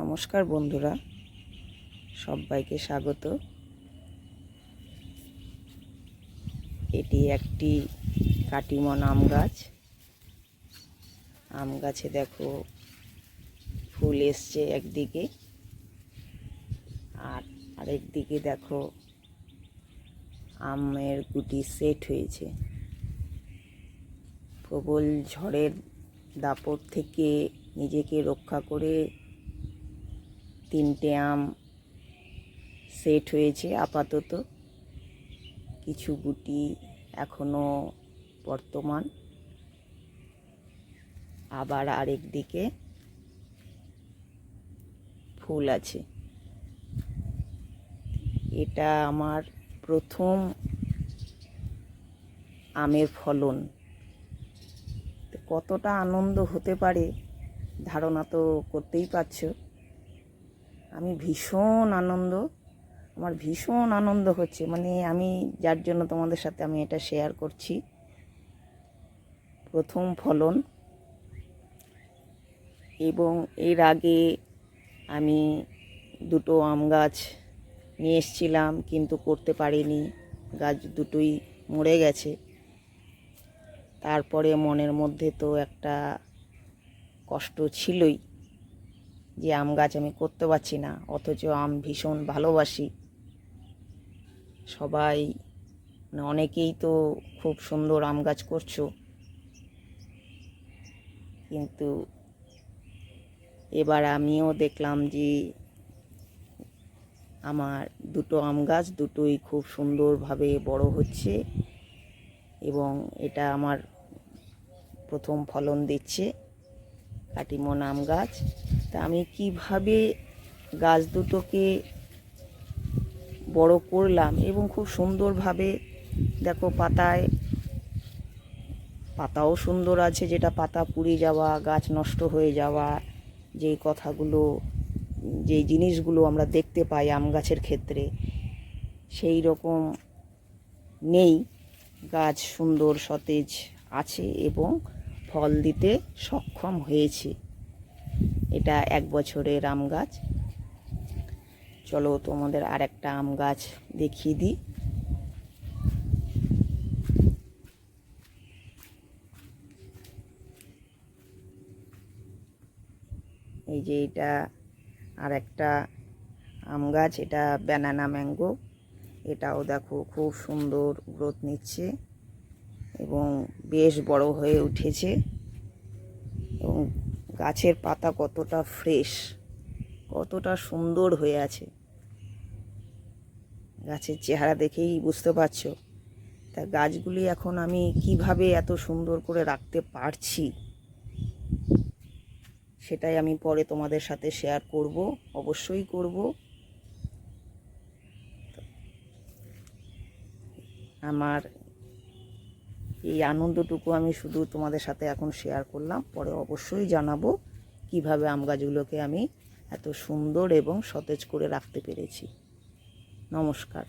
নমস্কার বন্ধুরা, সবাইকে স্বাগত। এটি একটি কাটিমন আম গাছ। আম গাছে দেখো ফুল এসছে একদিকে, আর আরেক দিকে দেখো আমের গুটি সেট হয়েছে। প্রবল ঝড়ের দাপট থেকে নিজেকে রক্ষা করে 3টে আম সেট হয়েছে আপাতত। কিছু গুটি এখনো বর্তমান, আবার আরেক দিকে ফুল আছে। এটা আমার প্রথম আমের ফলন। কতটা আনন্দ হতে পারে ধারণা তো করতেই পারছো। আমি আমার ভীষণ আনন্দ হচ্ছে, মানে আমি যার জন্য তোমাদের সাথে আমি এটা শেয়ার করছি। প্রথম ফলন, এবং এর আগে আমি 2টো আম গাছ নিয়ে এসেছিলাম, কিন্তু করতে পারিনি, গাছ দুটোই মরে গেছে। তারপরে মনের মধ্যে তো একটা কষ্ট ছিলই যে আম গাছ আমি করতে পারছি না, অথচ আম ভীষণ ভালোবাসি। সবাই অনেকেই তো খুব সুন্দর আম গাছ করছো, কিন্তু এবার আমিও দেখলাম যে আমার 2টো আম গাছ দুটোই খুব সুন্দরভাবে বড় হচ্ছে, এবং এটা আমার প্রথম ফলন দিচ্ছে কাটিমন আম গাছ। তা আমি কিভাবে গাছ দুটোকে বড় করলাম, এবং খুব সুন্দরভাবে দেখো পাতাও সুন্দর আছে, যেটা পাতা পুড়ে যাওয়া, গাছ নষ্ট হয়ে যাওয়া, যেই জিনিসগুলো আমরা দেখতে পাই আম গাছের ক্ষেত্রে, সেই রকম নেই। গাছ সুন্দর সতেজ আছে এবং ফল দিতে সক্ষম হয়েছে। এটা 1 বছরের আম গাছ। চলো তোমাদের আর একটা আম গাছ দেখিয়ে দিই। এই যে এটা আর একটা আম গাছ, এটা ব্যানানা ম্যাঙ্গো। এটাও দেখো খুব সুন্দর গ্রোথ নিচ্ছে এবং বেশ বড় হয়ে উঠেছে, এবং গাছের পাতা কতটা ফ্রেশ, কতটা সুন্দর হয়ে আছে, গাছের চেহারা দেখেই বুঝতে পারছো। তা গাছগুলি এখন আমি কিভাবে এত সুন্দর করে রাখতে পারছি, সেটাই আমি পরে তোমাদের সাথে শেয়ার করব, অবশ্যই করব। আমার এই আনন্দটুকু আমি শুধু তোমাদের সাথে এখন শেয়ার করলাম, পরে অবশ্যই জানাবো কিভাবে আম গাছগুলোকে আমি এত সুন্দর এবং সতেজ করে রাখতে পেরেছি। নমস্কার।